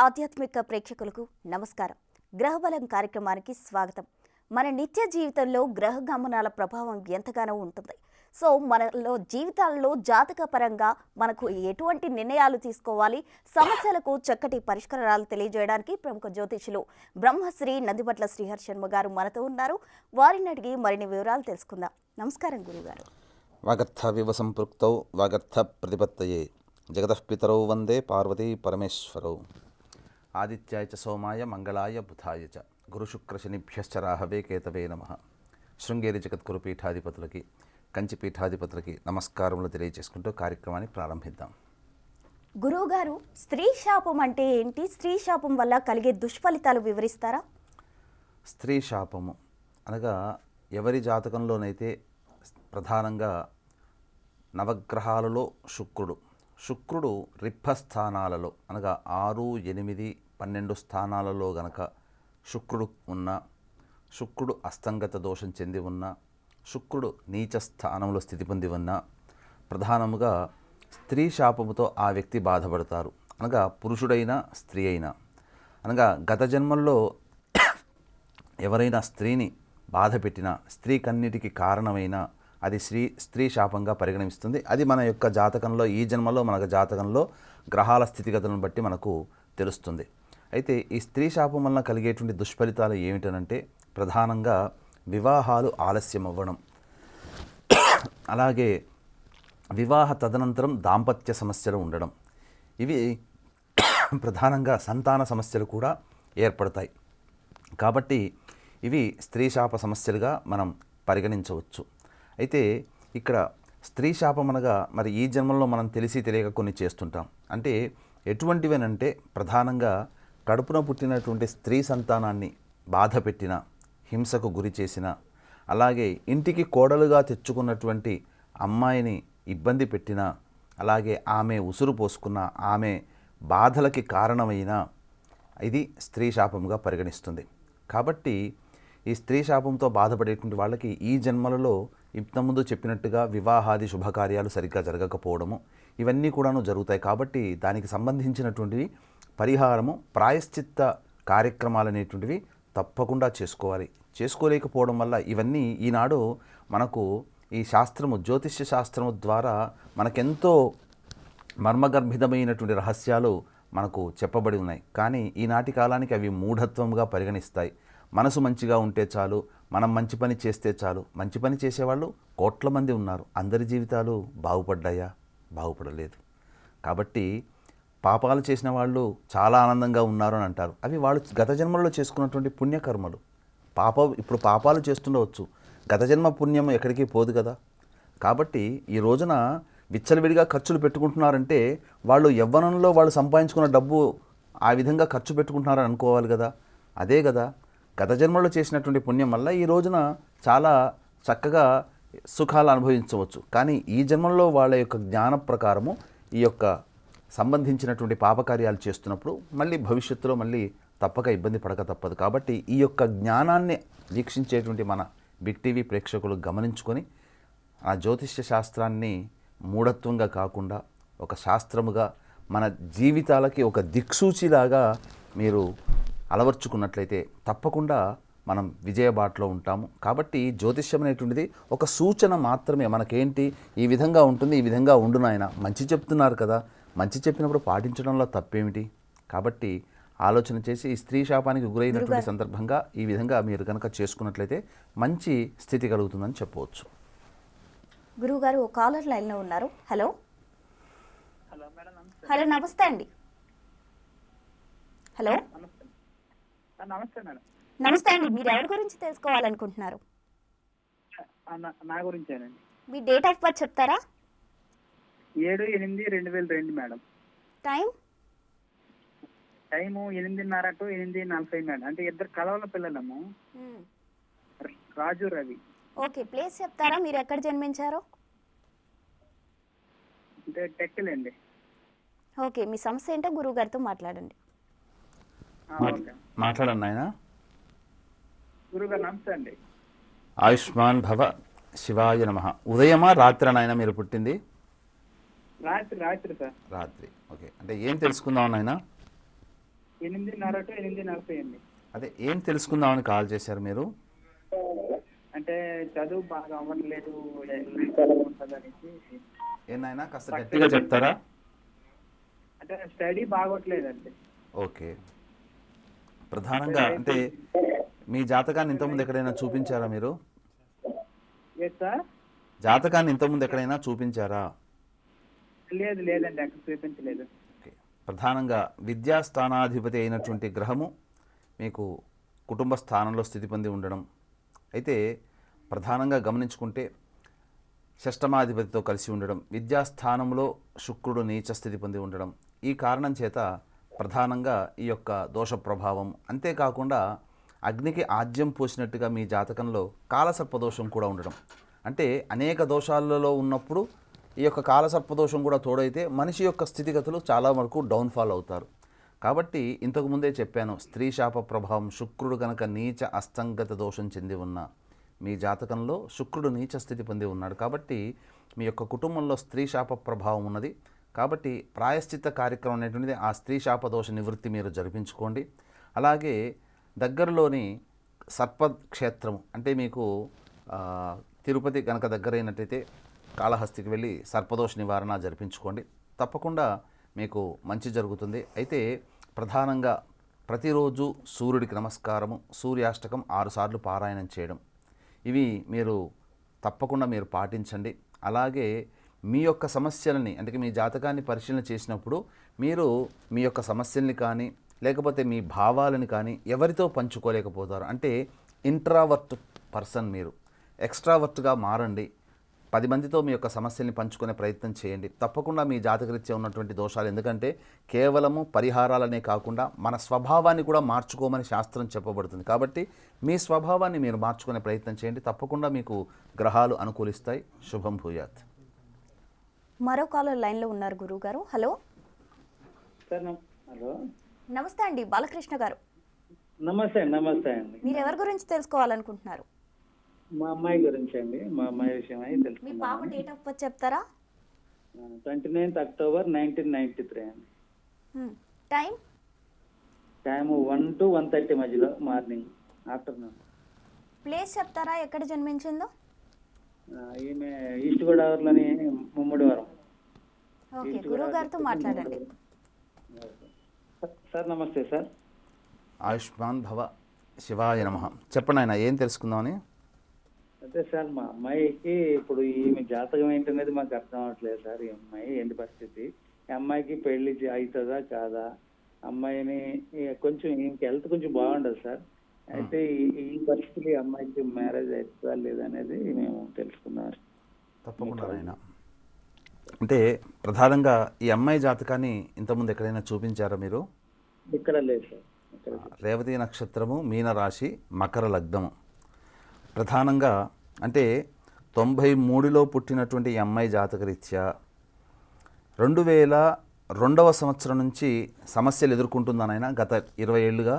ఆధ్యాత్మిక ప్రేక్షకులకు నమస్కారం. గ్రహబలం కార్యక్రమానికి స్వాగతం. మన నిత్య జీవితంలో గ్రహ గమనాల ప్రభావం ఎంతగానో ఉంటుంది. సో మనలో జీవితాల్లో జాతక పరంగా మనకు ఎటువంటి నిర్ణయాలు తీసుకోవాలి, సమస్యలకు చక్కటి పరిష్కారాలు తెలియజేయడానికి ప్రముఖ జ్యోతిషులు బ్రహ్మశ్రీ నందిబట్ల శ్రీహర్ శర్మ గారు మనతో ఉన్నారు. వారిని అడిగి మరిన్ని వివరాలు తెలుసుకుందాం. నమస్కారం గురుగారు. వాగర్థవివ సంపృక్తౌ వాగర్థ ప్రతిపత్తయే జగతఃపితరౌ వందే పార్వతీ పరమేశ్వరౌ. ఆదిత్యాయ చ సోమాయ మంగళాయ బుధాయ చ గురుశుక్రశనిభ్యశ్చ రాహవే కేతవే నమః. శృంగేరి జగద్గురు పీఠాధిపతులకి, కంచి పీఠాధిపతులకి నమస్కారములు తెలియజేసుకుంటూ కార్యక్రమాన్ని ప్రారంభిద్దాం. గురువుగారు, స్త్రీ శాపం అంటే ఏంటి? స్త్రీ శాపం వల్ల కలిగే దుష్ఫలితాలు వివరిస్తారా? స్త్రీ శాపము అనగా ఎవరి జాతకంలోనైతే ప్రధానంగా నవగ్రహాలలో శుక్రుడు రిప్పస్థానాలలో అనగా 6, 8, 12 స్థానాలలో గనక శుక్రుడు ఉన్నా, శుక్రుడు అస్తంగత దోషం చెంది ఉన్నా, శుక్రుడు నీచ స్థానంలో స్థితి పొంది ఉన్నా ప్రధానముగా స్త్రీ శాపముతో ఆ వ్యక్తి బాధపడతారు. అనగా పురుషుడైనా స్త్రీ అయినా, అనగా గత జన్మల్లో ఎవరైనా స్త్రీని బాధ పెట్టినా, స్త్రీకన్నిటికీ కారణమైన అది స్త్రీ శాపంగా పరిగణిస్తుంది. అది మన యొక్క జాతకంలో, ఈ జన్మలో మన జాతకంలో గ్రహాల స్థితిగతులను బట్టి మనకు తెలుస్తుంది. అయితే ఈ స్త్రీ శాపం వలన కలిగేటువంటి దుష్ఫలితాలు ఏమిటనంటే ప్రధానంగా వివాహాలు ఆలస్యం అవ్వడం, అలాగే వివాహ తదనంతరం దాంపత్య సమస్యలు ఉండడం, ఇవి ప్రధానంగా సంతాన సమస్యలు కూడా ఏర్పడతాయి. కాబట్టి ఇవి స్త్రీ శాప సమస్యలుగా మనం పరిగణించవచ్చు. అయితే ఇక్కడ స్త్రీ శాపం అనగా మరి ఈ జన్మల్లో మనం తెలిసి తెలియక కొన్ని చేస్తుంటాం. అంటే ఎటువంటివేనంటే ప్రధానంగా కడుపున పుట్టినటువంటి స్త్రీ సంతానాన్ని బాధ పెట్టిన, హింసకు గురి చేసిన, అలాగే ఇంటికి కోడలుగా తెచ్చుకున్నటువంటి అమ్మాయిని ఇబ్బంది పెట్టిన, అలాగే ఆమె ఉసురు పోసుకున్న, ఆమె బాధలకి కారణమైన ఇది స్త్రీ శాపంగా పరిగణిస్తుంది. కాబట్టి ఈ స్త్రీ శాపంతో బాధపడేటువంటి వాళ్ళకి ఈ జన్మలలో ఇంతకుముందు చెప్పినట్టుగా వివాహాది శుభకార్యాలు సరిగ్గా జరగకపోవడము ఇవన్నీ కూడాను జరుగుతాయి. కాబట్టి దానికి సంబంధించినటువంటివి పరిహారము, ప్రాయశ్చిత్త కార్యక్రమాలు అనేటువంటివి తప్పకుండా చేసుకోవాలి. చేసుకోలేకపోవడం వల్ల ఇవన్నీ ఈనాడు మనకు ఈ శాస్త్రము, జ్యోతిష్య శాస్త్రము ద్వారా మనకెంతో మర్మగర్భితమైనటువంటి రహస్యాలు మనకు చెప్పబడి ఉన్నాయి. కానీ ఈనాటి కాలానికి అవి మూఢత్వంగా పరిగణిస్తాయి. మనసు మంచిగా ఉంటే చాలు, మనం మంచి పని చేస్తే చాలు. మంచి పని చేసేవాళ్ళు కోట్ల మంది ఉన్నారు. అందరి జీవితాలు బాగుపడ్డాయా? బాగుపడలేదు. కాబట్టి పాపాలు చేసిన వాళ్ళు చాలా ఆనందంగా ఉన్నారు అని అంటారు. అవి వాళ్ళు గత జన్మల్లో చేసుకున్నటువంటి పుణ్యకర్మలు. ఇప్పుడు పాపాలు చేస్తుండవచ్చు, గత జన్మ పుణ్యం ఎక్కడికి పోదు కదా. కాబట్టి ఈ రోజున విచ్చలవిడిగా ఖర్చులు పెట్టుకుంటున్నారంటే వాళ్ళు యవ్వనంలో వాళ్ళు సంపాదించుకున్న డబ్బు ఆ విధంగా ఖర్చు పెట్టుకుంటున్నారని అనుకోవాలి కదా. అదే కదా గత జన్మలో చేసినటువంటి పుణ్యం వల్ల ఈ రోజున చాలా చక్కగా సుఖాలు అనుభవించవచ్చు. కానీ ఈ జన్మలో వాళ్ళ యొక్క జ్ఞాన ప్రకారము ఈ యొక్క సంబంధించినటువంటి పాపకార్యాలు చేస్తున్నప్పుడు మళ్ళీ భవిష్యత్తులో మళ్ళీ తప్పక ఇబ్బంది పడక తప్పదు. కాబట్టి ఈ యొక్క జ్ఞానాన్ని వీక్షించేటువంటి మన బిగ్ టీవీ ప్రేక్షకులు గమనించుకొని ఆ జ్యోతిష్య శాస్త్రాన్ని మూఢత్వంగా కాకుండా ఒక శాస్త్రముగా మన జీవితాలకి ఒక దిక్సూచిలాగా మీరు అలవర్చుకున్నట్లయితే తప్పకుండా మనం విజయబాటలో ఉంటాము. కాబట్టి జ్యోతిష్యం అనేటువంటిది ఒక సూచన మాత్రమే. మనకేంటి ఈ విధంగా ఉంటుంది, ఈ విధంగా ఉండు నాయన, మంచి చెప్తున్నారు కదా, మంచి చెప్పినప్పుడు పాటించడంలో తప్పేమిటి? కాబట్టి ఆలోచన చేసి ఈ స్త్రీ శాపానికి గురైనటువంటి సందర్భంగా ఈ విధంగా మీరు కనుక చేసుకున్నట్లయితే మంచి స్థితి కలుగుతుందని చెప్పవచ్చు. గురువుగారు, ఓ కాలర్ లైన్లో ఉన్నారు. హలో హలో, నమస్తే అండి. హలో నమస్తే మేడం. నమస్తే అండి. మీరు ఎవరి గురించి తెలుసుకోవాలనుకుంటున్నారు? నా గురించేనండి. మీ డేట్ ఆఫ్ బర్త్ చెప్తారా? 7/8/2002 మేడం. Time 8:30 to 8:40 madam. అంటే ఇద్దరు కలవల పిల్లలము, రాజు, రవి. ఓకే, ప్లేస్ చెప్తారా? మీరు ఎక్కడ జన్మించారో? అంటే టెక్కలండి. ఓకే, మీ సమస్య ఏంటో గురువు గారితో మాట్లాడండి. మాట్లాడండి ఆయన. గురుగారు నమస్తే అండి. ఆయుష్మాన్ భవ, శివాయ నమః. ఉదయమా రాత్రి నాయన మీరు పుట్టింది? రాత్రి సార్. రాత్రి. ఓకే, అంటే ఏం తెలుసుకుందాం నాయన? 8:30 to 8:40 అండి. అదే ఏం తెలుసుకుందామని కాల్ చేశారు మీరు? అంటే చదువు బాగా అవ్వట్లేదు ఉంటుంది అనేసి. ఏనాయనా కాస్త గట్టిగా చెప్తారా? అంటే స్టడీ బాగోట్లేదండి. ఓకే. ప్రధానంగా అంటే మీ జాతకాన్ని ఇంతకుముందు ఎక్కడైనా చూపించారా మీరు? లేదు సార్. జాతకాన్ని ఇంతకుముందు ఎక్కడైనా చూపించారా? లేదండి, అక్కడ చూపించలేదు. ఓకే. ప్రధానంగా విద్యాస్థానాధిపతి అయినటువంటి గ్రహము మీకు కుటుంబ స్థానంలో స్థితి పొంది ఉండడం, అయితే ప్రధానంగా గమనించుకుంటే షష్టమాధిపతితో కలిసి ఉండడం, విద్యాస్థానంలో శుక్రుడు నీచ స్థితి పొంది ఉండడం, ఈ కారణం చేత ప్రధానంగా ఈ యొక్క దోష ప్రభావం, అంతేకాకుండా అగ్నికి ఆజ్యం పోసినట్టుగా మీ జాతకంలో కాలసర్పదోషం కూడా ఉండడం, అంటే అనేక దోషాలలో ఉన్నప్పుడు ఈ యొక్క కాలసర్పదోషం కూడా తోడైతే మనిషి యొక్క స్థితిగతులు చాలా వరకు డౌన్ఫాల్ అవుతారు. కాబట్టి ఇంతకుముందే చెప్పాను, స్త్రీ శాప ప్రభావం, శుక్రుడు కనుక నీచ అస్తంగత దోషం చెంది ఉన్న మీ జాతకంలో శుక్రుడు నీచ స్థితి పొంది ఉన్నాడు. కాబట్టి మీ యొక్క కుటుంబంలో స్త్రీ శాప ప్రభావం ఉన్నది. కాబట్టి ప్రాయశ్చిత్త కార్యక్రమం అనేటువంటిది ఆ స్త్రీ శాప దోష నివృత్తి మీరు జరిపించుకోండి. అలాగే దగ్గరలోని సర్పక్షేత్రం అంటే మీకు తిరుపతి కనుక దగ్గరైనట్టయితే కాళహస్తికి వెళ్ళి సర్పదోష నివారణ జరిపించుకోండి. తప్పకుండా మీకు మంచి జరుగుతుంది. అయితే ప్రధానంగా ప్రతిరోజు సూర్యుడికి నమస్కారము, సూర్యాష్టకం 6 సార్లు పారాయణం చేయడం, ఇవి మీరు తప్పకుండా మీరు పాటించండి. అలాగే మీ యొక్క సమస్యలని అంటే మీ జాతకాన్ని పరిశీలన చేసినప్పుడు మీరు మీ యొక్క సమస్యల్ని కానీ లేకపోతే మీ భావాలని కానీ ఎవరితో పంచుకోలేకపోతారు. అంటే ఇంట్రావర్ట్ పర్సన్ మీరు, ఎక్స్ట్రావర్ట్గా మారండి. 10 మందితో మీ యొక్క సమస్యల్ని పంచుకునే ప్రయత్నం చేయండి. తప్పకుండా మీ జాతకరీత్యా ఉన్నటువంటి దోషాలు, ఎందుకంటే కేవలము పరిహారాలనే కాకుండా మన స్వభావాన్ని కూడా మార్చుకోమని శాస్త్రం చెప్పబడుతుంది. కాబట్టి మీ స్వభావాన్ని మీరు మార్చుకునే ప్రయత్నం చేయండి. తప్పకుండా మీకు గ్రహాలు అనుకూలిస్తాయి. శుభం భూయాత్. మరో కాలర్ లైన్లో ఉన్నారు గురువు గారు. హలో సార్ హలో, నమస్తే అండి బాలకృష్ణ గారు. నమస్తే అండి. మీరు ఎవరి గురించి తెలుసుకోవాలనుకుంటున్నారు? మా అమ్మాయి గురించి అండి. మా అమ్మాయి విషయం మీ పాప తెలుసుకున్నాను. డేట్ ఆఫ్ బర్త్ చెప్తారా? 29th October 1993 అండి. టైం? టైం 1 to 1:30 మధ్యలో, మార్నింగ్, ఆఫ్టర్నూన్. ప్లేస్ చెప్తారా ఎక్కడ జన్మించిందో? ఈమె ఈస్ట్ గోదావరిలోని ముమ్మడివరం. ఓకే, గురువు గారితో మాట్లాడండి. సార్ నమస్తే సార్. ఆయుష్మాన్ భవ, శివాయ నమః. చెప్పండి ఆయన, ఏం తెలుసుకుందామని? అదే సార్, మా అమ్మాయికి ఇప్పుడు ఈమె జాతకం ఏంటనేది మాకు అర్థం అవ్వట్లేదు సార్. ఈ అమ్మాయి ఏంటి పరిస్థితి? ఈ అమ్మాయికి పెళ్లి అవుతుందా కాదా? అమ్మాయిని కొంచెం ఈమెకి హెల్త్ కొంచెం బాగుండదు సార్. అయితే ఈ పరిస్థితులు ఈ అమ్మాయికి మ్యారేజ్ అవుతుందా లేదా అనేది మేము తెలుసుకున్నారు. తప్పకుండా ఆయన. అంటే ప్రధానంగా ఈ అమ్మాయి జాతకాన్ని ఇంతకుముందు ఎక్కడైనా చూపించారా మీరు? ఇక్కడ లేదు సార్. ఇక్కడ రేవతి నక్షత్రము, మీనరాశి, మకర లగ్నము. ప్రధానంగా అంటే 93లో పుట్టినటువంటి ఈ అమ్మాయి జాతకరీత్యా 2002వ సంవత్సరం నుంచి సమస్యలు ఎదుర్కొంటుందని ఆయన గత 20 ఏళ్ళుగా.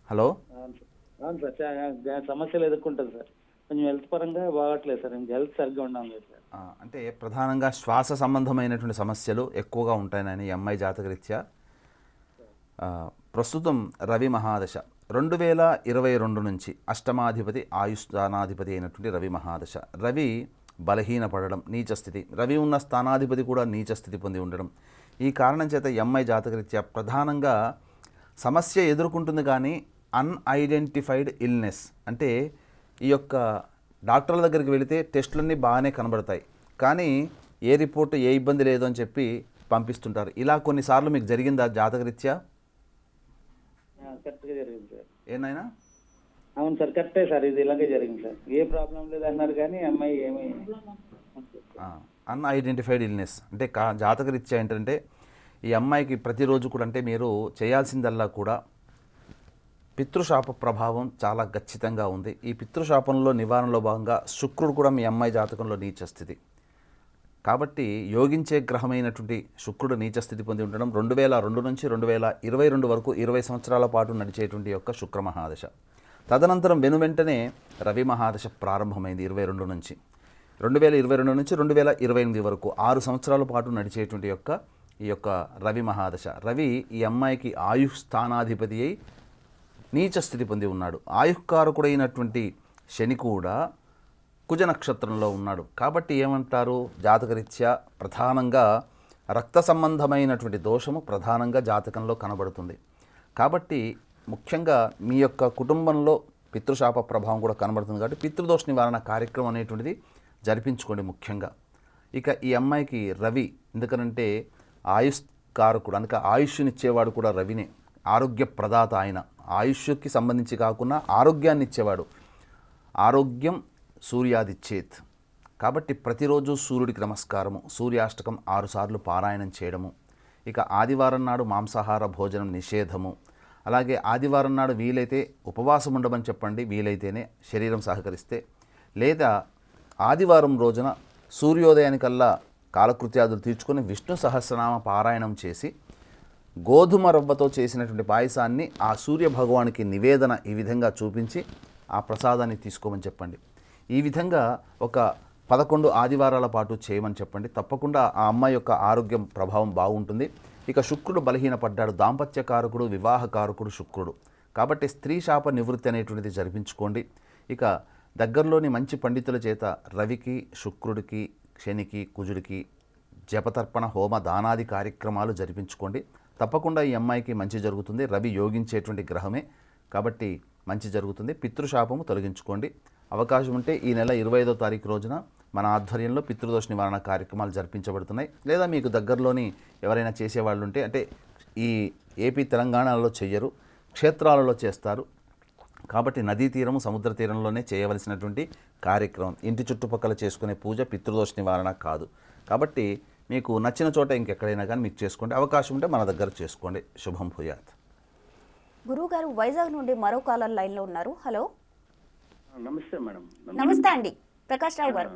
హలో, అవును సార్, సమస్యలు ఎదుర్కొంటుంది సార్. కొంచెం హెల్త్ పరంగా బాగట్లేదు సార్. హెల్త్ సరిగ్గా ఉండడం లేదు సార్. అంటే ప్రధానంగా శ్వాస సంబంధమైనటువంటి సమస్యలు ఎక్కువగా ఉంటాయని ఈ అమ్మాయి జాతకరీత్యా. ప్రస్తుతం రవి మహాదశ 2022 నుంచి అష్టమాధిపతి ఆయుష్స్థానాధిపతి అయినటువంటి రవి మహాదశ. రవి బలహీనపడడం, నీచ స్థితి, రవి ఉన్న స్థానాధిపతి కూడా నీచ స్థితి పొంది ఉండడం, ఈ కారణం చేత ఈ అమ్మాయి జాతకరీత్యా ప్రధానంగా సమస్య ఎదుర్కొంటుంది. కానీ అన్ఐడెంటిఫైడ్ ఇల్నెస్ అంటే ఈ యొక్క డాక్టర్ల దగ్గరికి వెళితే టెస్టులన్నీ బాగానే కనబడతాయి, కానీ ఏ రిపోర్టు ఏ ఇబ్బంది లేదు అని చెప్పి పంపిస్తుంటారు. ఇలా కొన్నిసార్లు మీకు జరిగిందా జాతకరీత్యా? కరెక్ట్గా జరిగింది సార్. ఏనాయనా? అవును సార్, కరెక్టే సార్. ఇది ఇలాగే జరిగింది సార్. ఏ ప్రాబ్లం లేదు అన్నారు కానీ అమ్మాయి ఏమి అన్ఐడెంటిఫైడ్ ఇల్నెస్ అంటే జాతకరీత్యా ఏంటంటే ఈ అమ్మాయికి ప్రతిరోజు కూడా అంటే మీరు చేయాల్సిందల్లా కూడా పితృశాప ప్రభావం చాలా ఖచ్చితంగా ఉంది. ఈ పితృశాపంలో నివారణలో భాగంగా శుక్రుడు కూడా మీ అమ్మాయి జాతకంలో నీచ స్థితి. కాబట్టి యోగించే గ్రహమైనటువంటి శుక్రుడు నీచ స్థితి పొంది ఉండడం 2002 నుంచి 2022 వరకు 20 సంవత్సరాల పాటు నడిచేటువంటి యొక్క శుక్ర మహాదశ. తదనంతరం వెనువెంటనే రవి మహాదశ ప్రారంభమైంది 22 నుంచి 2022 నుంచి 2028 వరకు 6 సంవత్సరాల పాటు నడిచేటువంటి యొక్క ఈ యొక్క రవి మహాదశ. రవి ఈ అమ్మాయికి ఆయుష్ స్థానాధిపతి అయి నీచ స్థితి పొంది ఉన్నాడు. ఆయుష్కారకుడైనటువంటి శని కూడా కుజ నక్షత్రంలో ఉన్నాడు. కాబట్టి ఏమంటారు, జాతకరీత్యా ప్రధానంగా రక్త సంబంధమైనటువంటి దోషము ప్రధానంగా జాతకంలో కనబడుతుంది. కాబట్టి ముఖ్యంగా మీ యొక్క కుటుంబంలో పితృశాప ప్రభావం కూడా కనబడుతుంది. కాబట్టి పితృదోష నివారణ కార్యక్రమం అనేటువంటిది జరిపించుకోండి ముఖ్యంగా. ఇక ఈ అమ్మాయికి రవి ఎందుకనంటే ఆయుష్కారకుడు, అందుకే ఆయుష్నిచ్చేవాడు కూడా రవినే. ఆరోగ్య ప్రదాత ఆయన. ఆయుష్కి సంబంధించి కాకుండా ఆరోగ్యాన్ని ఇచ్చేవాడు. ఆరోగ్యం సూర్యాదిచ్చేత్. కాబట్టి ప్రతిరోజు సూర్యుడికి నమస్కారము, సూర్యాష్టకం 6 సార్లు పారాయణం చేయడము. ఇక ఆదివారం నాడు మాంసాహార భోజనం నిషేధము. అలాగే ఆదివారం నాడు వీలైతే ఉపవాసం ఉండమని చెప్పండి, వీలైతేనే శరీరం సహకరిస్తే. లేదా ఆదివారం రోజున సూర్యోదయానికల్లా కాలకృత్యాదులు తీర్చుకొని విష్ణు సహస్రనామ పారాయణం చేసి గోధుమ రవ్వతో చేసినటువంటి పాయసాన్ని ఆ సూర్య భగవానికి నివేదన ఈ విధంగా చూపించి ఆ ప్రసాదాన్ని తీసుకోమని చెప్పండి. ఈ విధంగా ఒక 11 ఆదివారాల పాటు చేయమని చెప్పండి. తప్పకుండా ఆ అమ్మాయి యొక్క ఆరోగ్యం ప్రభావం బాగుంటుంది. ఇక శుక్రుడు బలహీనపడ్డాడు. దాంపత్యకారకుడు, వివాహకారకుడు శుక్రుడు. కాబట్టి స్త్రీ శాప నివృత్తి అనేటువంటిది జరిపించుకోండి. ఇక దగ్గరలోని మంచి పండితుల చేత రవికి, శుక్రుడికి, శనికి, కుజుడికి జపతర్పణ, హోమ, దానాది కార్యక్రమాలు జరిపించుకోండి. తప్పకుండా ఈ అమ్మాయికి మంచి జరుగుతుంది. రవి యోగించేటువంటి గ్రహమే కాబట్టి మంచి జరుగుతుంది. పితృశాపము తొలగించుకోండి. అవకాశం ఉంటే ఈ నెల 25వ తారీఖు రోజున మన ఆధ్వర్యంలో పితృదోష నివారణ కార్యక్రమాలు జరిపించబడుతున్నాయి. లేదా మీకు దగ్గరలోని ఎవరైనా చేసేవాళ్ళు ఉంటే, అంటే ఈ ఏపీ తెలంగాణలో చెయ్యరు, క్షేత్రాలలో చేస్తారు. కాబట్టి నదీ తీరము, సముద్ర తీరంలోనే చేయవలసినటువంటి కార్యక్రమం. ఇంటి చుట్టుపక్కల చేసుకునే పూజ పితృదోష నివారణ కాదు. కాబట్టి మీకు నచ్చిన చోట ఇంకెక్కడైనా కానీ మీకు చేసుకోండి. అవకాశం ఉంటే మన దగ్గర చేసుకోండి. శుభం భూయాత్. గురువుగారు వైజాగ్ నుండి మరో కాలర్ లైన్లో ఉన్నారు. హలో, నమస్తే మేడం. నమస్తే అండి. ప్రకాష్ రావు గారు,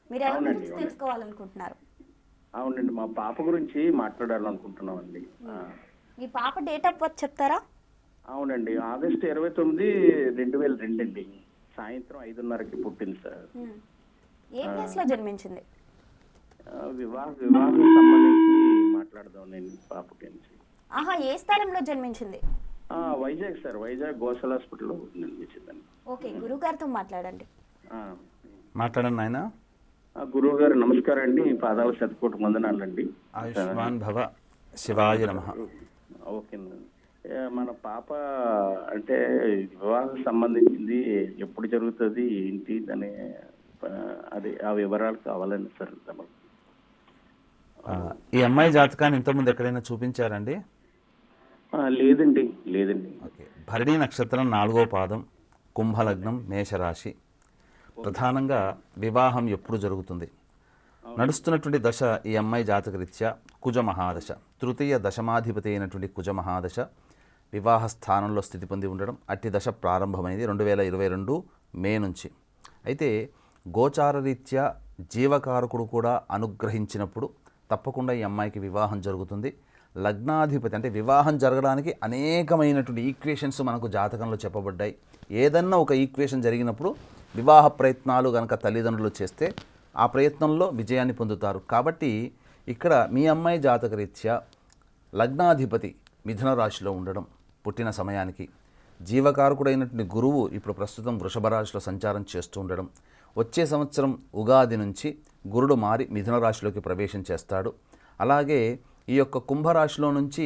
మీరు ఎవరి అవునండి, గురించి తెలుసుకోవాలనుకుంటున్నారు? అవునండి, మా పాప గురించి మాట్లాడాలనుకుంటున్నామండి. మీ పాప డేట్ ఆఫ్ బర్త్ చెప్తారా? అవునండి, ఆగస్టు 29, 2002 అండి. సాయంత్రం 5:30కి పుట్టింది సార్. ఏ ప్లేస్ లో జన్మించింది? వివాహం సంబంధించి మాట్లాడదాం నేను పాప గురించి. ఆహా, ఏ స్థలంలో జన్మించింది? వైజాగ్ సార్, వైజాగ్ గోసల్ హాస్పిటల్లో నిర్మించిందండి. ఓకే, గురువు గారితో మాట్లాడండి. మాట్లాడండి ఆయన. గురువు గారు నమస్కారం అండి. పాదాల శతకోటి వందనాలండి. ఆయుష్మాన్ భవ. శివాయ నమః. ఓకేనండి. మన పాప అంటే వివాహం సంబంధించింది ఎప్పుడు జరుగుతుంది ఏంటి అని అది ఆ వివరాలు కావాలండి సార్. ఈ అమ్మాయి జాతకాన్ని ఇంతకుముందు ఎక్కడైనా చూపించారండి? లేదండి. ఓకే. భరణి నక్షత్రం 4వ పాదం, కుంభలగ్నం, మేషరాశి. ప్రధానంగా వివాహం ఎప్పుడు జరుగుతుంది? నడుస్తున్నటువంటి దశ ఈ అమ్మాయి జాతకరీత్యా కుజ మహాదశ. తృతీయ దశమాధిపతి అయినటువంటి కుజ మహాదశ వివాహ స్థానంలో స్థితి పొంది ఉండడం. అట్టి దశ ప్రారంభమైంది 2022 మే నుంచి. అయితే గోచారరీత్యా జీవకారకుడు కూడా అనుగ్రహించినప్పుడు తప్పకుండా ఈ అమ్మాయికి వివాహం జరుగుతుంది. లగ్నాధిపతి అంటే వివాహం జరగడానికి అనేకమైనటువంటి ఈక్వేషన్స్ మనకు జాతకంలో చెప్పబడ్డాయి. ఏదన్నా ఒక ఈక్వేషన్ జరిగినప్పుడు వివాహ ప్రయత్నాలు కనుక తల్లిదండ్రులు చేస్తే ఆ ప్రయత్నంలో విజయాన్ని పొందుతారు. కాబట్టి ఇక్కడ మీ అమ్మాయి జాతకరీత్యా లగ్నాధిపతి మిథున రాశిలో ఉండడం, పుట్టిన సమయానికి జీవకారకుడైనటువంటి గురువు ఇప్పుడు ప్రస్తుతం వృషభ రాశిలో సంచారం చేస్తూ ఉండడం, వచ్చే సంవత్సరం ఉగాది నుంచి గురుడు మారి మిథున రాశిలోకి ప్రవేశం చేస్తాడు. అలాగే ఈ యొక్క కుంభరాశిలో నుంచి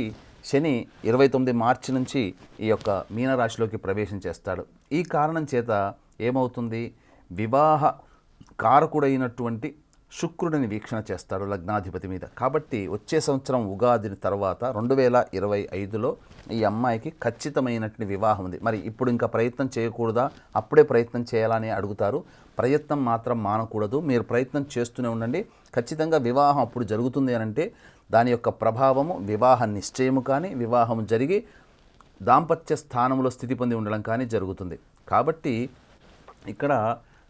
శని 29 మార్చి నుంచి ఈ యొక్క మీనరాశిలోకి ప్రవేశం చేస్తాడు. ఈ కారణం చేత ఏమవుతుంది, వివాహ కారకుడైనటువంటి శుక్రుడిని వీక్షణ చేస్తాడు లగ్నాధిపతి మీద. కాబట్టి వచ్చే సంవత్సరం ఉగాది తర్వాత 2025లో ఈ అమ్మాయికి ఖచ్చితమైనటువంటి వివాహం ఉంది. మరి ఇప్పుడు ఇంకా ప్రయత్నం చేయకూడదా, అప్పుడే ప్రయత్నం చేయాలని అడుగుతారు. ప్రయత్నం మాత్రం మానకూడదు. మీరు ప్రయత్నం చేస్తూనే ఉండండి. ఖచ్చితంగా వివాహం అప్పుడు జరుగుతుంది అని అంటే దాని యొక్క ప్రభావము వివాహ నిశ్చయము కానీ, వివాహం జరిగి దాంపత్య స్థానంలో స్థితి పొంది ఉండడం కానీ జరుగుతుంది. కాబట్టి ఇక్కడ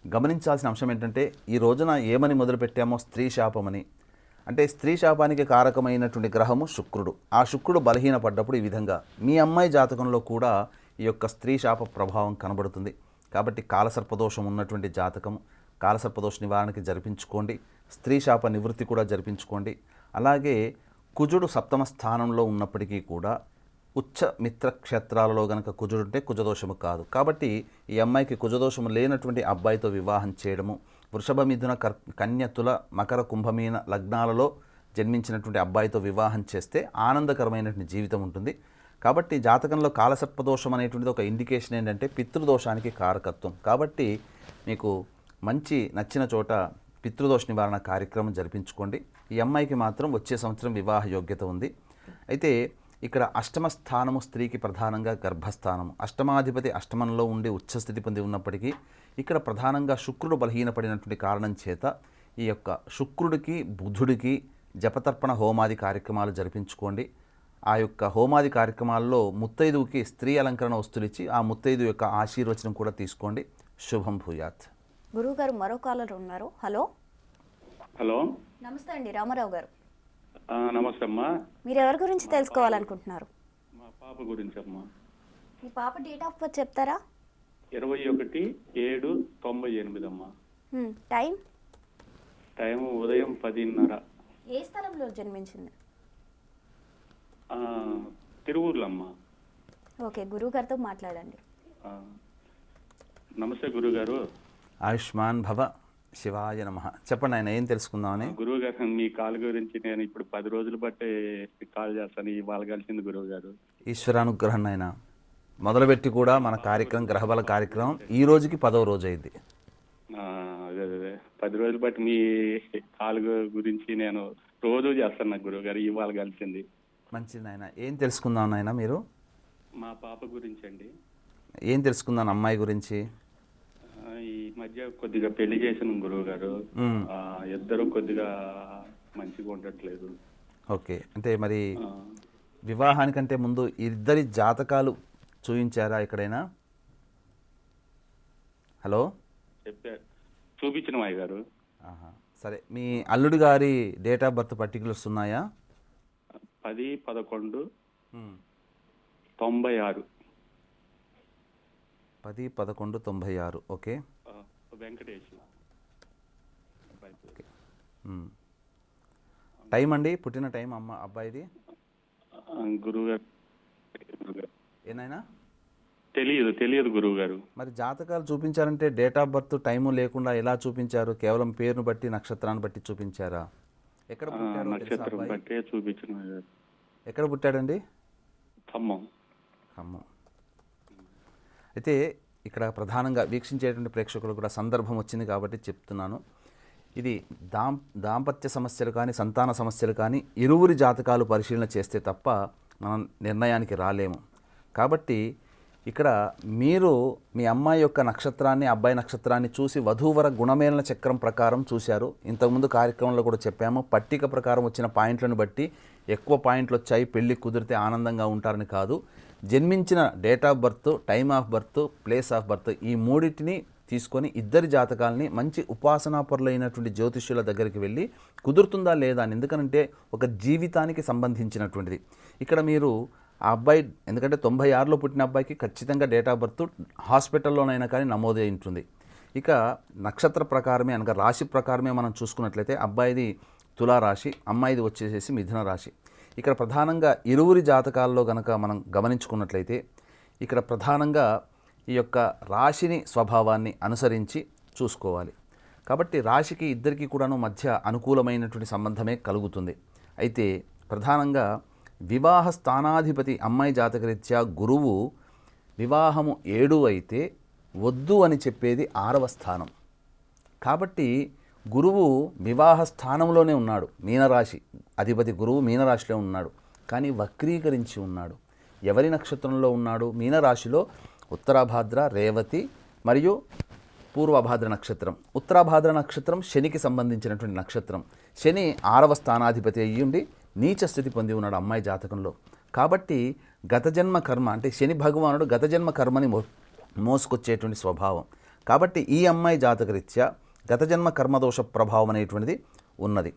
గమనించాల్సిన అంశం ఏంటంటే, ఈ రోజున ఏమని మొదలుపెట్టామో స్త్రీ శాపమని. అంటే స్త్రీ శాపానికి కారకమైనటువంటి గ్రహము శుక్రుడు. ఆ శుక్రుడు బలహీనపడ్డప్పుడు ఈ విధంగా మీ అమ్మాయి జాతకంలో కూడా ఈ యొక్క స్త్రీ శాప ప్రభావం కనబడుతుంది. కాబట్టి కాలసర్పదోషం ఉన్నటువంటి జాతకము, కాలసర్పదోష నివారణకి జరిపించుకోండి. స్త్రీ శాప నివృత్తి కూడా జరిపించుకోండి. అలాగే కుజుడు సప్తమ స్థానంలో ఉన్నప్పటికీ కూడా ఉచ్చ మిత్ర క్షేత్రాలలో గనక కుజుడు ఉంటే కుజదోషము కాదు. కాబట్టి ఈ అమ్మాయికి కుజదోషము లేనటువంటి అబ్బాయితో వివాహం చేయడము, వృషభ మిథున కన్య తుల మకర కుంభమీన లగ్నాలలో జన్మించినటువంటి అబ్బాయితో వివాహం చేస్తే ఆనందకరమైనటువంటి జీవితం ఉంటుంది. కాబట్టి జాతకంలో కాలసర్పదోషం అనేటువంటిది ఒక ఇండికేషన్ ఏంటంటే పితృదోషానికి కారకత్వం. కాబట్టి మీకు మంచి నచ్చిన చోట పితృదోష నివారణ కార్యక్రమం జరిపించుకోండి. ఈ అమ్మాయికి మాత్రం వచ్చే సంవత్సరం వివాహ యోగ్యత ఉంది. అయితే ఇక్కడ అష్టమ స్థానము స్త్రీకి ప్రధానంగా గర్భస్థానము. అష్టమాధిపతి అష్టమంలో ఉండి ఉచ్చస్థితి పొంది ఉన్నప్పటికీ ఇక్కడ ప్రధానంగా శుక్రుడు బలహీనపడినటువంటి కారణం చేత ఈ యొక్క శుక్రుడికి బుధుడికి జపతర్పణ హోమాది కార్యక్రమాలు జరిపించుకోండి. ఆ యొక్క హోమాది కార్యక్రమాల్లో ముత్తైదువుకి స్త్రీ అలంకరణ వస్తువులు ఇచ్చి ఆ ముత్తైదు యొక్క ఆశీర్వచనం కూడా తీసుకోండి. శుభం భూయాత్. గురువుగారు మరో కాలర్ ఉన్నారు. హలో హలో, నమస్తే అండి, రామారావు గారు. నమస్తే అమ్మా. మీరు ఎవరి గురించి తెలుసుకోవాలనుకుంటున్నారు? మా పాప గురించి అమ్మా. మీ పాప డేట్ ఆఫ్ బర్త్ చెప్తారా? 21/7/98 అమ్మా. టైం? టైం ఉదయం 10:30. ఏ స్థలంలో జన్మించింది? తిరువూరులో అమ్మా. ఓకే, గురువు గారితో మాట్లాడండి. నమస్తే గురుగారు. ఆయుష్మాన్ భవ, శివాయ నమః. చెప్పండి ఆయన, ఏం తెలుసుకుందామని. గురువు గారు, మీ కాల్ గురించి నేను ఇప్పుడు 10 రోజులు బట్టి కాల్ చేస్తాను. ఇవాళ కలిసింది గురువు గారు. ఈశ్వరానుగ్రహం ఆయన మొదలుపెట్టి కూడా మన కార్యక్రమం గ్రహబల కార్యక్రమం ఈ రోజుకి 10వ రోజు అయింది. అదే 10 రోజులు బట్టి మీ కాల్ గురించి నేను రోజు చేస్తాను నాకు గురువు గారు. ఇవాళ కలిసింది. మంచిది నాయన. ఏం తెలుసుకుందాం నాయన మీరు? మా పాప గురించి అండి. ఏం తెలుసుకుందాం అమ్మాయి గురించి? ఈ మధ్య కొద్దిగా పెళ్లి చేసిన గురువు గారు. ఇద్దరు కొద్దిగా మంచిగా ఉండట్లేదు. ఓకే, అంటే మరి వివాహానికంటే ముందు ఇద్దరి జాతకాలు చూపించారా ఎక్కడైనా? హలో, చూపించిన మాయ గారు. సరే, మీ అల్లుడి గారి డేట్ ఆఫ్ బర్త్ పర్టికులర్స్ ఉన్నాయా? 10/11/96. 10/11/96. ఓకే, వెంకటేష్. టైం అండి, పుట్టిన టైం అబ్బాయిది గురువుగారు ఏనాయనా? తెలియదు గురువు గారు. మరి జాతకాలు చూపించారంటే డేట్ ఆఫ్ బర్త్ టైము లేకుండా ఎలా చూపించారు? కేవలం పేరును బట్టి నక్షత్రాన్ని బట్టి చూపించారా? ఎక్కడ పుట్టాడు? నక్షత్రం బట్టే చూపించిన. ఎక్కడ పుట్టాడండి? ఖమ్మం. అయితే ఇక్కడ ప్రధానంగా వీక్షించేటువంటి ప్రేక్షకులు కూడా సందర్భం వచ్చింది కాబట్టి చెప్తున్నాను. ఇది దాంపత్య సమస్యలు కానీ సంతాన సమస్యలు కానీ ఇరువురి జాతకాలు పరిశీలన చేస్తే తప్ప మనం నిర్ణయానికి రాలేము. కాబట్టి ఇక్కడ మీరు మీ అమ్మాయి యొక్క నక్షత్రాన్ని అబ్బాయి నక్షత్రాన్ని చూసి వధూవర గుణమేళన చక్రం ప్రకారం చూశారు. ఇంతకుముందు కార్యక్రమంలో కూడా చెప్పాము, పట్టిక ప్రకారం వచ్చిన పాయింట్లను బట్టి ఎక్కువ పాయింట్లు వచ్చాయి, పెళ్లి కుదిరితే ఆనందంగా ఉంటారని కాదు. జన్మించిన date of birth, time of birth, place of birth ఈ మూడింటిని తీసుకొని ఇద్దరి జాతకాలని మంచి ఉపాసనాపరులైనటువంటి జ్యోతిష్యుల దగ్గరికి వెళ్ళి కుదురుతుందా లేదా అని. ఎందుకనంటే ఒక జీవితానికి సంబంధించినటువంటిది. ఇక్కడ మీరు ఆ అబ్బాయి, ఎందుకంటే 96లో పుట్టిన అబ్బాయికి ఖచ్చితంగా డేట్ ఆఫ్ బర్త్ హాస్పిటల్లోనైనా కానీ నమోదై ఉంటుంది. ఇక నక్షత్ర ప్రకారమే అనగా రాశి ప్రకారమే మనం చూసుకున్నట్లయితే అబ్బాయిది తులారాశి, అమ్మాయిది వచ్చేసేసి మిథున రాశి. ఇక్కడ ప్రధానంగా ఇరువురి జాతకాల్లో గనక మనం గమనించుకున్నట్లయితే ఇక్కడ ప్రధానంగా ఈ యొక్క రాశిని స్వభావాన్ని అనుసరించి చూసుకోవాలి. కాబట్టి రాశికి ఇద్దరికి కూడాను మధ్య అనుకూలమైనటువంటి సంబంధమే కలుగుతుంది. అయితే ప్రధానంగా వివాహ స్థానాధిపతి అమ్మాయి జాతకరీత్యా గురువు వివాహము 7 అయితే వద్దు అని చెప్పేది 6వ స్థానం. కాబట్టి గురువు వివాహ స్థానంలోనే ఉన్నాడు. మీనరాశి అధిపతి గురువు మీనరాశిలో ఉన్నాడు, కానీ వక్రీకరించి ఉన్నాడు. ఎవరి నక్షత్రంలో ఉన్నాడు? మీనరాశిలో ఉత్తరాభాద్ర, రేవతి మరియు పూర్వభాద్ర నక్షత్రం. ఉత్తరాభాద్ర నక్షత్రం శనికి సంబంధించినటువంటి నక్షత్రం. శని 6వ స్థానాధిపతి అయ్యుండి నీచ స్థితి పొంది ఉన్నాడు అమ్మాయి జాతకంలో. కాబట్టి గత జన్మ కర్మ, అంటే శని భగవానుడు గత జన్మ కర్మని మోసుకొచ్చేటువంటి స్వభావం. కాబట్టి ఈ అమ్మాయి జాతకరీత్యా గత జన్మ కర్మదోష ప్రభావం అనేటువంటిది ఉన్నది.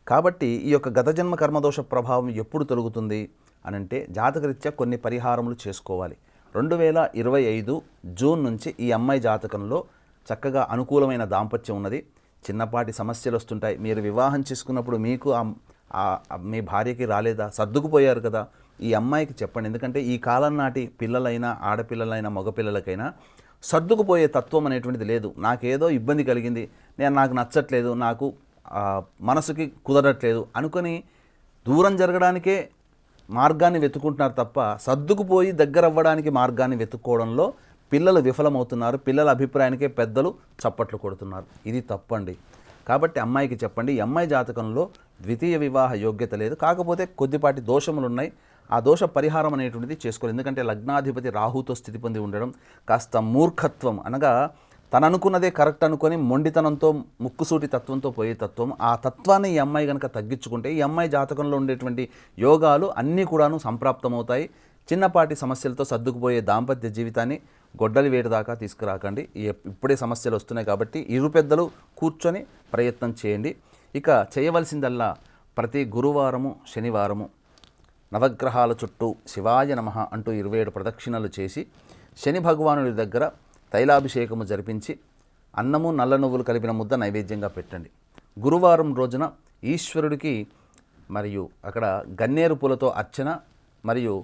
కాబట్టి ఈ యొక్క గత జన్మ కర్మదోష ప్రభావం ఎప్పుడు తొలగుతుంది అనంటే జాతకరీత్యా కొన్ని పరిహారములు చేసుకోవాలి. 2025 జూన్ నుంచి ఈ అమ్మాయి జాతకంలో చక్కగా అనుకూలమైన దాంపత్యం ఉన్నది. చిన్నపాటి సమస్యలు వస్తుంటాయి. మీరు వివాహం చేసుకున్నప్పుడు మీకు మీ భార్యకి రాలేదా, సర్దుకుపోయారు కదా, ఈ అమ్మాయికి చెప్పండి. ఎందుకంటే ఈ కాలం నాటి పిల్లలైనా ఆడపిల్లలైనా మగపిల్లలకైనా సర్దుకుపోయే తత్వం అనేటువంటిది లేదు. నాకేదో ఇబ్బంది కలిగింది, నాకు నచ్చట్లేదు, నాకు మనసుకి కుదరట్లేదు అనుకొని దూరం జరగడానికే మార్గాన్ని వెతుకుంటున్నారు తప్ప సర్దుకుపోయి దగ్గర అవ్వడానికి మార్గాన్ని వెతుక్కోవడంలో పిల్లలు విఫలమవుతున్నారు. పిల్లల అభిప్రాయానికే పెద్దలు చప్పట్లు కొడుతున్నారు. ఇది తప్పండి. కాబట్టి అమ్మాయికి చెప్పండి, ఈ అమ్మాయి జాతకంలో ద్వితీయ వివాహ యోగ్యత లేదు, కాకపోతే కొద్దిపాటి దోషములు ఉన్నాయి, ఆ దోష పరిహారం అనేటువంటిది చేసుకోవాలి. ఎందుకంటే లగ్నాధిపతి రాహుతో స్థితి పొంది ఉండడం, కాస్త మూర్ఖత్వం అనగా తను అనుకున్నదే కరెక్ట్ అనుకొని మొండితనంతో ముక్కుసూటి తత్వంతో పోయే తత్వం, ఆ తత్వాన్ని ఈ అమ్మాయి కనుక తగ్గించుకుంటే ఈ అమ్మాయి జాతకంలో ఉండేటువంటి యోగాలు అన్నీ కూడాను సంప్రాప్తమవుతాయి. చిన్నపాటి సమస్యలతో సర్దుకుపోయే దాంపత్య జీవితాన్ని గొడ్డలి వేడి దాకా తీసుకురాకండి. ఇప్పుడే సమస్యలు వస్తున్నాయి కాబట్టి ఇరు పెద్దలు కూర్చొని ప్రయత్నం చేయండి. ఇక చేయవలసిందల్లా ప్రతి గురువారము శనివారము నవగ్రహాల చుట్టూ శివాయ నమః అంటూ 27 ప్రదక్షిణలు చేసి శని భగవానుడి దగ్గర తైలాభిషేకము జరిపించి అన్నము నల్ల నువ్వులు కలిపిన ముద్ద నైవేద్యంగా పెట్టండి. గురువారం రోజున ఈశ్వరుడికి మరియు అక్కడ గన్నేరు పూలతో అర్చన మరియు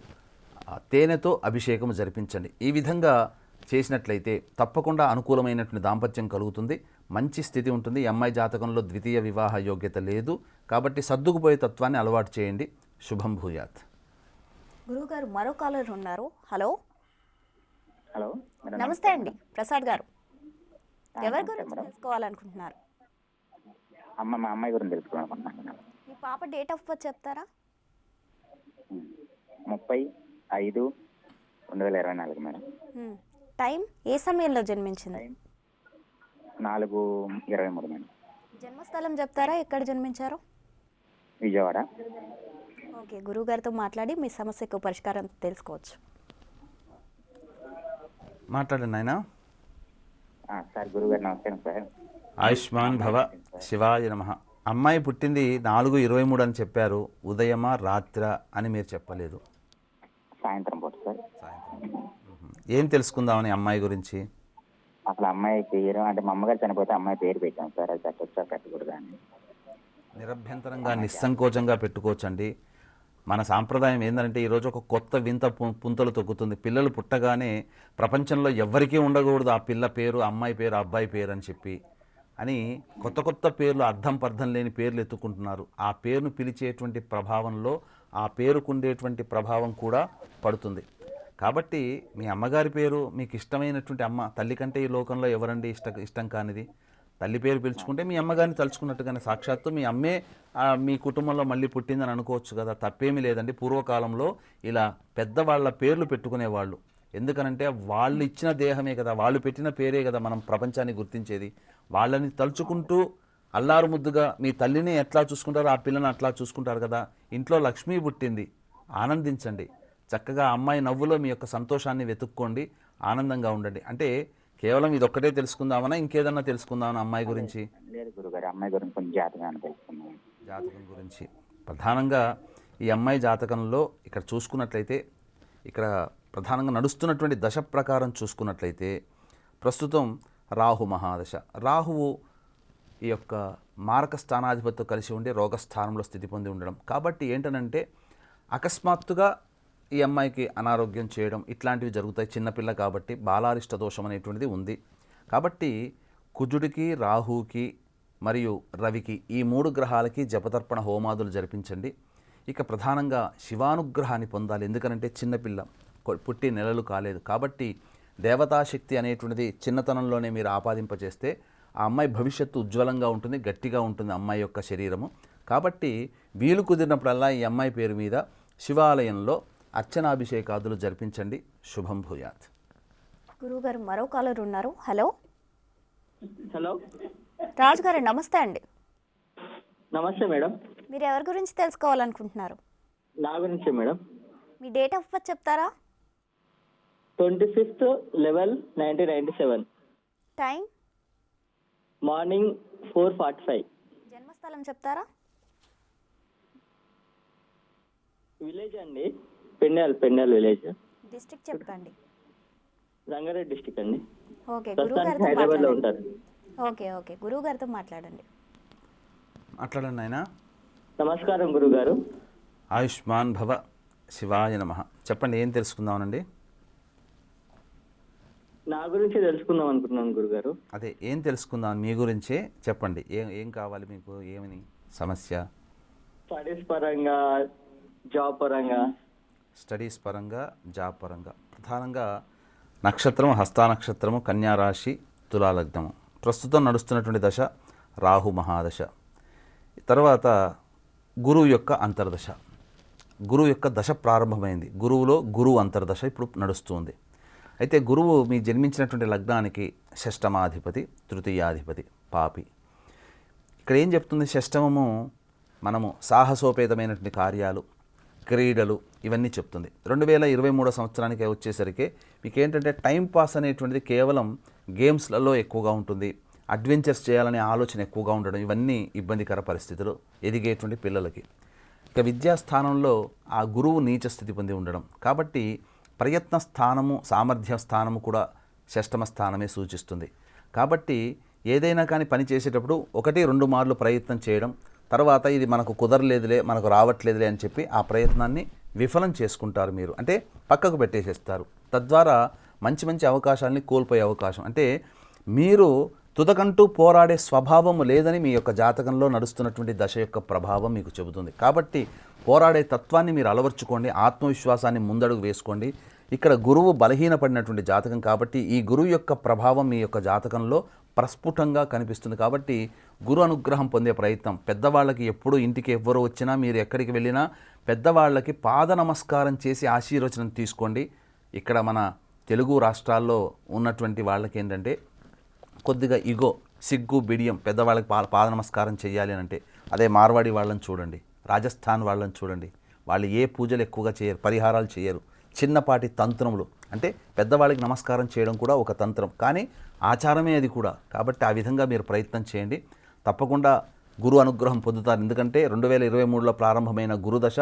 తేనెతో అభిషేకం జరిపించండి. ఈ విధంగా చేసినట్లయితే తప్పకుండా అనుకూలమైనటువంటి దాంపత్యం కలుగుతుంది, మంచి స్థితి ఉంటుంది. ఈ అమ్మాయి జాతకంలో ద్వితీయ వివాహ యోగ్యత లేదు కాబట్టి సర్దుకుపోయే తత్వాన్ని అలవాటు చేయండి. శుభం భూయాత్. గురువుగారు మరో కాలర్ ఉన్నారు. హలో హలో మేడం, నమస్తే అండి ప్రసాద్ గారు. ఎవరి గురించి తెలుసుకోవాలనుకుంటున్నారు? మా అమ్మాయి గురించి తెలుసుకోవాలనుకుంటున్నాను మేడం. మీ పాప డేట్ ఆఫ్ బర్త్ చెప్తారా? 30/5/2024 మేడం. టైం ఏ సమయంలో జన్మించింది? 4:23 మేడం. జన్మస్థలం చెప్తారా, ఎక్కడ జన్మించారో? విజయవాడ. ఓకే, గురువుగారితో మాట్లాడి మీ సమస్యకు పరిష్కారం తెలుసుకోవచ్చు. మాట్లాడండి నాయనా. సార్ గురుగారు నమస్కారం సార్. ఆయుష్మాన్ భవ. శివాయ నమః. అమ్మాయి పుట్టింది 4:23 అని చెప్పారు. ఉదయమా రాత్ర అని మీరు చెప్పలేదు. సాయంత్రం పూట సార్. ఏం తెలుసుకుందామని అమ్మాయి గురించి? అసలు అమ్మాయి పేరు అంటే మా అమ్మగారు చనిపోతే అమ్మాయి పేరు పెట్టాం సార్, అది పెట్టొచ్చా పెట్టకూడదా అని. నిరభ్యంతరంగా నిస్సంకోచంగా పెట్టుకోవచ్చండి. మన సాంప్రదాయం ఏంటంటే ఈరోజు ఒక కొత్త వింత పుంతలు తొక్కుతుంది. పిల్లలు పుట్టగానే ప్రపంచంలో ఎవ్వరికీ ఉండకూడదు ఆ పిల్ల పేరు, అమ్మాయి పేరు, అబ్బాయి పేరు అని చెప్పి అని కొత్త కొత్త పేర్లు, అర్థం పర్థం లేని పేర్లు ఎత్తుకుంటున్నారు. ఆ పేరును పిలిచేటువంటి ప్రభావంలో ఆ పేరుకు ఉండేటువంటి ప్రభావం కూడా పడుతుంది. కాబట్టి మీ అమ్మగారి పేరు మీకు ఇష్టమైనటువంటి అమ్మ, తల్లి కంటే ఈ లోకంలో ఎవరండి ఇష్టం కానిది? తల్లి పేరు పిలుచుకుంటే మీ అమ్మగారిని తలుచుకున్నట్టుగానే సాక్షాత్తు మీ అమ్మే మీ కుటుంబంలో మళ్ళీ పుట్టిందని అనుకోవచ్చు కదా, తప్పేమీ లేదండి. పూర్వకాలంలో ఇలా పెద్దవాళ్ళ పేర్లు పెట్టుకునేవాళ్ళు. ఎందుకనంటే వాళ్ళు ఇచ్చిన దేహమే కదా, వాళ్ళు పెట్టిన పేరే కదా మనం ప్రపంచాన్ని గుర్తించేది. వాళ్ళని తలుచుకుంటూ అల్లారు ముద్దుగా మీ తల్లిని ఎట్లా చూసుకుంటారో ఆ పిల్లని అట్లా చూసుకుంటారు కదా. ఇంట్లో లక్ష్మీ పుట్టింది, ఆనందించండి. చక్కగా అమ్మాయి నవ్వులో మీ యొక్క సంతోషాన్ని వెతుక్కోండి, ఆనందంగా ఉండండి. అంటే కేవలం ఇది ఒక్కటే తెలుసుకుందామనా, ఇంకేదన్నా తెలుసుకుందామన్నా అమ్మాయి గురించి? లేదు గురుగారు, అమ్మాయి గురించి కొంచెం జాతకాన్ని తెలుసుకున్నాం. జాతకం గురించి ప్రధానంగా ఈ అమ్మాయి జాతకంలో ఇక్కడ చూసుకున్నట్లయితే, ఇక్కడ ప్రధానంగా నడుస్తున్నటువంటి దశ ప్రకారం చూసుకున్నట్లయితే ప్రస్తుతం రాహు మహాదశ. రాహువు ఈ యొక్క మారక స్థానాధిపతితో కలిసి ఉండి రోగస్థానంలో స్థితి పొంది ఉండడం. కాబట్టి ఏంటనంటే అకస్మాత్తుగా ఈ అమ్మాయికి అనారోగ్యం చేయడం ఇట్లాంటివి జరుగుతాయి. చిన్నపిల్ల కాబట్టి బాలారిష్ట దోషం అనేటువంటిది ఉంది. కాబట్టి కుజుడికి, రాహుకి మరియు రవికి, ఈ 3 గ్రహాలకి జపతర్పణ హోమాదులు జరిపించండి. ఇక ప్రధానంగా శివానుగ్రహాన్ని పొందాలి. ఎందుకనంటే చిన్నపిల్ల పుట్టి నెలలు కాలేదు కాబట్టి దేవతాశక్తి అనేటువంటిది చిన్నతనంలోనే మీరు ఆపాదింపజేస్తే ఆ అమ్మాయి భవిష్యత్తు ఉజ్వలంగా ఉంటుంది, గట్టిగా ఉంటుంది అమ్మాయి యొక్క శరీరము. కాబట్టి వీలు కుదిరినప్పుడల్లా ఈ అమ్మాయి పేరు మీద శివాలయంలో అర్చనాభిషేకాదులు జరిపించండి. శుభం భూయాత్. గురువుగారు మరో కాలర్ ఉన్నారు. హలో హలో రాజు గారు, నమస్తే అండి. నమస్తే మేడం. మీరు ఎవరి గురించి తెలుసుకోవాలనుకుంటున్నారు? నా గురించే madam. Me date of birth చెప్తారా? 25/11/1997. టైం? మార్నింగ్ 4:45. జన్మస్థలం చెప్తారా? విలేజ్ అండి, పెన్నెల్ విలేజ్. డిస్ట్రిక్ట్ చెప్పండి. రంగారెడ్డి డిస్టిక్ అండి. ఓకే, ప్రస్తుతానికి గురువుగారితో హైదరాబాద్లో మాట్లాడండి. ఉంటారు. ఓకే గురువుగారితో మాట్లాడండి. మాట్లాడండి ఆయన. నమస్కారం గురుగారు. ఆయుష్మాన్ భవ, శివాయ నమః. చెప్పండి, ఏం తెలుసుకుందామనండి? నా గురించి తెలుసుకుందాం అనుకుంటున్నాను గురుగారు. అదే, ఏం తెలుసుకుందాం మీ గురించే చెప్పండి. ఏం కావాలి మీకు? ఏమని సమస్య? స్టడీస్ పరంగా, జాబ్ పరంగా. స్టడీస్ పరంగా, జాబ్ పరంగా. ప్రధానంగా నక్షత్రం హస్తా నక్షత్రము, కన్యారాశి, తులాలగ్నము. ప్రస్తుతం నడుస్తున్నటువంటి దశ రాహు మహాదశ. తర్వాత గురువు యొక్క అంతర్దశ. గురువు యొక్క దశ ప్రారంభమైంది. గురువులో గురువు అంతర్దశ ఇప్పుడు నడుస్తుంది. అయితే గురువు మీ జన్మించినటువంటి లగ్నానికి షష్టమాధిపతి, తృతీయాధిపతి, పాపి. ఇక్కడ ఏం చెప్తుంది? షష్టమము మనము సాహసోపేతమైనటువంటి కార్యాలు, క్రీడలు, ఇవన్నీ చెప్తుంది. 2023 సంవత్సరానికి వచ్చేసరికి మీకు ఏంటంటే టైం పాస్ అనేటువంటిది కేవలం గేమ్స్లలో ఎక్కువగా ఉంటుంది. అడ్వెంచర్స్ చేయాలనే ఆలోచన ఎక్కువగా ఉండడం, ఇవన్నీ ఇబ్బందికర పరిస్థితులు ఎదిగేటువంటి పిల్లలకి. ఇక విద్యాస్థానంలో ఆ గురువు నీచ స్థితి పొంది ఉండడం, కాబట్టి ప్రయత్న స్థానము, సామర్థ్య స్థానము కూడా షష్టమ స్థానమే సూచిస్తుంది. కాబట్టి ఏదైనా కానీ పని చేసేటప్పుడు 1-2 మార్లు ప్రయత్నం చేయడం, తర్వాత ఇది మనకు కుదరలేదులే, మనకు రావట్లేదులే అని చెప్పి ఆ ప్రయత్నాన్ని విఫలం చేసుకుంటారు మీరు. అంటే పక్కకు పెట్టేసేస్తారు. తద్వారా మంచి మంచి అవకాశాలని కోల్పోయే అవకాశం. అంటే మీరు తుదకంటూ పోరాడే స్వభావము లేదని మీ యొక్క జాతకంలో నడుస్తున్నటువంటి దశ యొక్క ప్రభావం మీకు చెబుతుంది. కాబట్టి పోరాడే తత్వాన్ని మీరు అలవర్చుకోండి, ఆత్మవిశ్వాసాన్ని ముందడుగు వేసుకోండి. ఇక్కడ గురువు బలహీనపడినటువంటి జాతకం కాబట్టి ఈ గురువు యొక్క ప్రభావం మీ యొక్క జాతకంలో ప్రస్ఫుటంగా కనిపిస్తుంది. కాబట్టి గురు అనుగ్రహం పొందే ప్రయత్నం. పెద్దవాళ్ళకి ఎప్పుడు ఇంటికి ఎవ్వరు వచ్చినా, మీరు ఎక్కడికి వెళ్ళినా పెద్దవాళ్ళకి పాద నమస్కారం చేసి ఆశీర్వచనం తీసుకోండి. ఇక్కడ మన తెలుగు రాష్ట్రాల్లో ఉన్నటువంటి వాళ్ళకి ఏంటంటే కొద్దిగా ఇగో, సిగ్గు, బిడియం, పెద్దవాళ్ళకి పాద నమస్కారం చేయాలి అని అంటే. అదే మార్వాడి వాళ్ళని చూడండి, రాజస్థాన్ వాళ్ళని చూడండి, వాళ్ళు ఏ పూజలు ఎక్కువగా చేయరు, పరిహారాలు చేయరు, చిన్నపాటి తంత్రములు. అంటే పెద్దవాళ్ళకి నమస్కారం చేయడం కూడా ఒక తంత్రం, కానీ ఆచారమే అది కూడా. కాబట్టి ఆ విధంగా మీరు ప్రయత్నం చేయండి, తప్పకుండా గురు అనుగ్రహం పొందుతారు. ఎందుకంటే 2023లో ప్రారంభమైన గురుదశ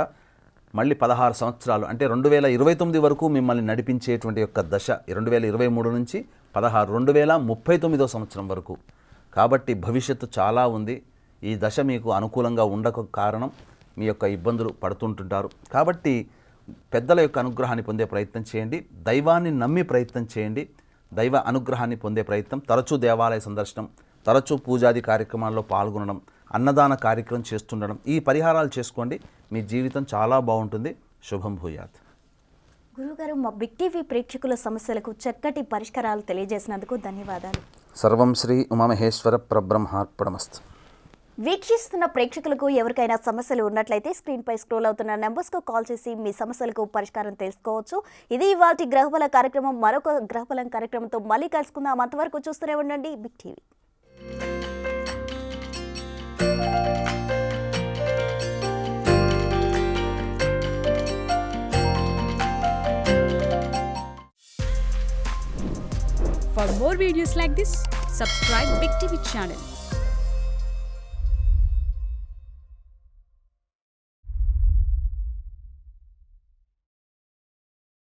మళ్ళీ 16 సంవత్సరాలు, అంటే 2029 వరకు మిమ్మల్ని నడిపించేటువంటి యొక్క దశ 2023 నుంచి 2039 సంవత్సరం వరకు. కాబట్టి భవిష్యత్తు చాలా ఉంది. ఈ దశ మీకు అనుకూలంగా ఉండక కారణం మీ యొక్క ఇబ్బందులు పడుతుంటుంటారు. కాబట్టి పెద్దల యొక్క అనుగ్రహాన్ని పొందే ప్రయత్నం చేయండి, దైవాన్ని నమ్మి ప్రయత్నం చేయండి, దైవ అనుగ్రహాన్ని పొందే ప్రయత్నం. తరచూ దేవాలయ సందర్శనం, తరచూ పూజాది కార్యక్రమాల్లో పాల్గొనడం, అన్నదాన కార్యక్రమం చేస్తుండడం, ఈ పరిహారాలు చేసుకోండి. మీ జీవితం చాలా బాగుంటుంది. శుభం భూయాత్. గురుగారు, మా బిగ్ టీవీ ప్రేక్షకుల సమస్యలకు చక్కటి పరిష్కారాలు తెలియజేసినందుకు ధన్యవాదాలు. సర్వం శ్రీ ఉమామహేశ్వర పరబ్రహ్మార్పణమస్తు. వీక్షిస్తున్న ప్రేక్షకులకు ఎవరికైనా సమస్యలు ఉన్నట్లయితే స్క్రీన్పై స్క్రోల్ అవుతున్న నెంబర్స్కు కాల్ చేసి మీ సమస్యలకు పరిష్కారం తెలుసుకోవచ్చు. ఇది ఇవాల్టి గ్రహబల కార్యక్రమం. మరొక గ్రహబలం కార్యక్రమంతో మళ్ళీ కలుసుకుందాం. అంతవరకు చూస్తూనే ఉండండి Big TV. For more videos like this, subscribe Big TV channel.